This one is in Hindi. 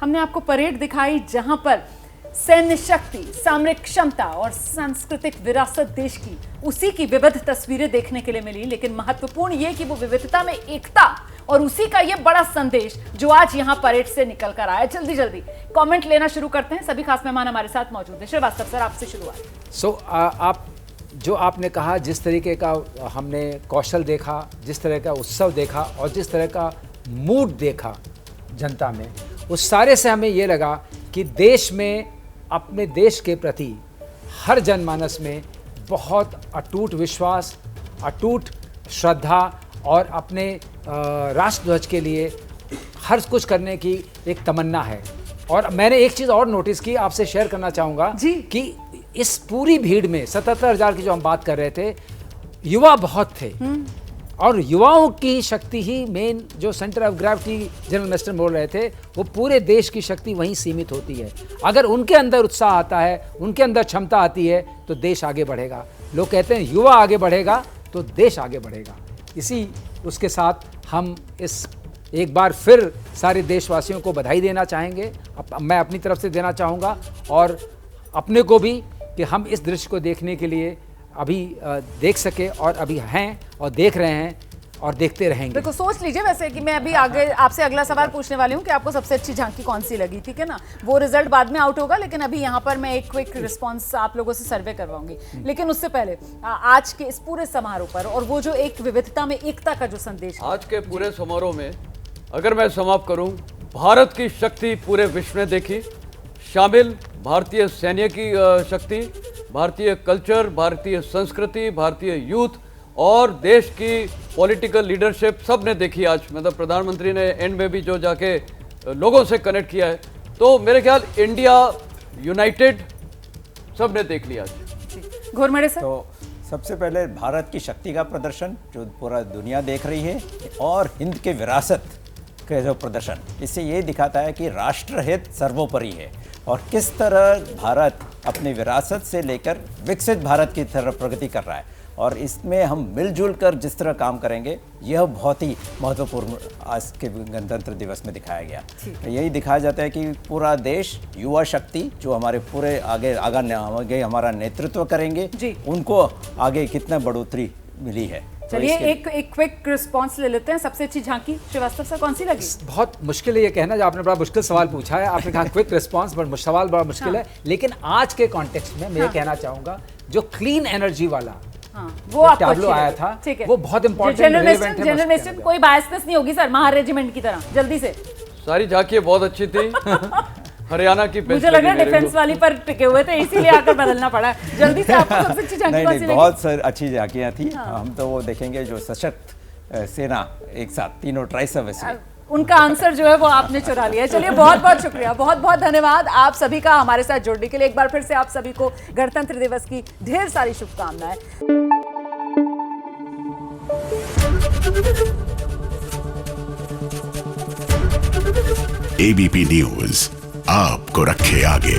हमने आपको परेड दिखाई जहां पर सैन्य शक्ति, सामरिक क्षमता और सांस्कृतिक विरासत देश की, उसी की विविध तस्वीरें देखने के लिए मिली। लेकिन महत्वपूर्ण यह कि वो विविधता में एकता और उसी का ये बड़ा संदेश जो आज यहां परेड से निकल कर आया। जल्दी जल्दी कमेंट लेना शुरू करते हैं। सभी खास मेहमान हमारे साथ मौजूद हैं। श्रीवास्तव सर, आपसे शुरुआत। आप जो आपने कहा, जिस तरीके का हमने कौशल देखा, जिस तरह का उत्सव देखा और जिस तरह का मूड देखा जनता में, उस सारे से हमें ये लगा कि देश में, अपने देश के प्रति हर जनमानस में बहुत अटूट विश्वास, अटूट श्रद्धा और अपने राष्ट्रध्वज के लिए हर कुछ करने की एक तमन्ना है। और मैंने एक चीज़ और नोटिस की, आपसे शेयर करना चाहूँगा कि इस पूरी भीड़ में 77,000 की जो हम बात कर रहे थे, युवा बहुत थे और युवाओं की शक्ति ही मेन, जो centre of gravity general minister बोल रहे थे, वो पूरे देश की शक्ति वहीं सीमित होती है। अगर उनके अंदर उत्साह आता है, उनके अंदर क्षमता आती है, तो देश आगे बढ़ेगा। लोग कहते हैं युवा आगे बढ़ेगा तो देश आगे बढ़ेगा। इसी उसके साथ हम इस एक बार फिर सारे देशवासियों को बधाई देना चाहेंगे। मैं अपनी तरफ से देना चाहूँगा और अपने को भी, कि हम इस दृश्य को देखने के लिए अभी देख सके और अभी हैं और देख रहे हैं और देखते रहेंगे। देखो, सोच लीजिए वैसे कि मैं अभी आगे आपसे अगला सवाल पूछने वाली हूँ कि आपको सबसे अच्छी झांकी कौन सी लगी, ठीक है ना। वो रिजल्ट बाद में आउट होगा, लेकिन अभी यहाँ पर मैं एक क्विक रिस्पांस आप लोगों से सर्वे करवाऊंगी। लेकिन उससे पहले आज के इस पूरे समारोह पर और वो जो एक विविधता में एकता का जो संदेश, आज के पूरे समारोह में अगर मैं समाप्त करूं, भारत की शक्ति पूरे विश्व ने देखी। शामिल भारतीय सैन्य की शक्ति, भारतीय कल्चर, भारतीय संस्कृति, भारतीय यूथ और देश की पॉलिटिकल लीडरशिप सब ने देखी आज। मतलब प्रधानमंत्री ने एंड में भी जो जाके लोगों से कनेक्ट किया है, तो मेरे ख्याल इंडिया यूनाइटेड सब ने देख लिया आज। घोरमड़े सर। तो सबसे पहले भारत की शक्ति का प्रदर्शन जो पूरा दुनिया देख रही है, और हिंद के विरासत का जो प्रदर्शन, इससे ये दिखाता है कि राष्ट्रहित सर्वोपरि है और किस तरह भारत अपनी विरासत से लेकर विकसित भारत की तरफ प्रगति कर रहा है। और इसमें हम मिलजुल कर जिस तरह काम करेंगे, यह बहुत ही महत्वपूर्ण आज के गणतंत्र दिवस में दिखाया गया। यही दिखाया जाता है कि पूरा देश, युवा शक्ति जो हमारे पूरे आगे हमारा नेतृत्व करेंगे, उनको आगे कितना बढ़ोतरी मिली है। चलिए एक क्विक रिस्पांस ले लेते हैं। सबसे अच्छी झांकी श्रीवास्तव सर कौन सी लगी? बहुत मुश्किल है ये कहना, जो आपने बड़ा मुश्किल सवाल पूछा है। आपने कहा क्विक रिस्पांस, बट सवाल बड़ा मुश्किल है। लेकिन आज के कॉन्टेक्स्ट में मैं ये कहना चाहूंगा, जो क्लीन एनर्जी वाला वो आपको टैब्लो आया था, वो बहुत इंपॉर्टेंट। जनरल मिनिस्टर कोई बायसनेस नहीं होगी सर, महार रेजिमेंट की तरह। जल्दी से। सारी झांकियां बहुत अच्छी थी। हरियाणा की मुझे लग रहा है डिफेंस वाली पर टिके हुए थे, इसीलिए आकर बदलना पड़ा। जल्दी से आपको सबसे अच्छी झांकी कौन सी लगी? बहुत अच्छी झांकियां थी। हम तो वो देखेंगे जो सशक्त सेना एक साथ तीनों ट्राइसर्विस, उनका आंसर जो है वो आपने चुरा लिया है। चलिए बहुत बहुत शुक्रिया, बहुत बहुत धन्यवाद आप सभी का हमारे साथ जुड़ने के लिए। एक बार फिर से आप सभी को गणतंत्र दिवस की ढेर सारी शुभकामनाएं। एबीपी न्यूज आपको रखे आगे।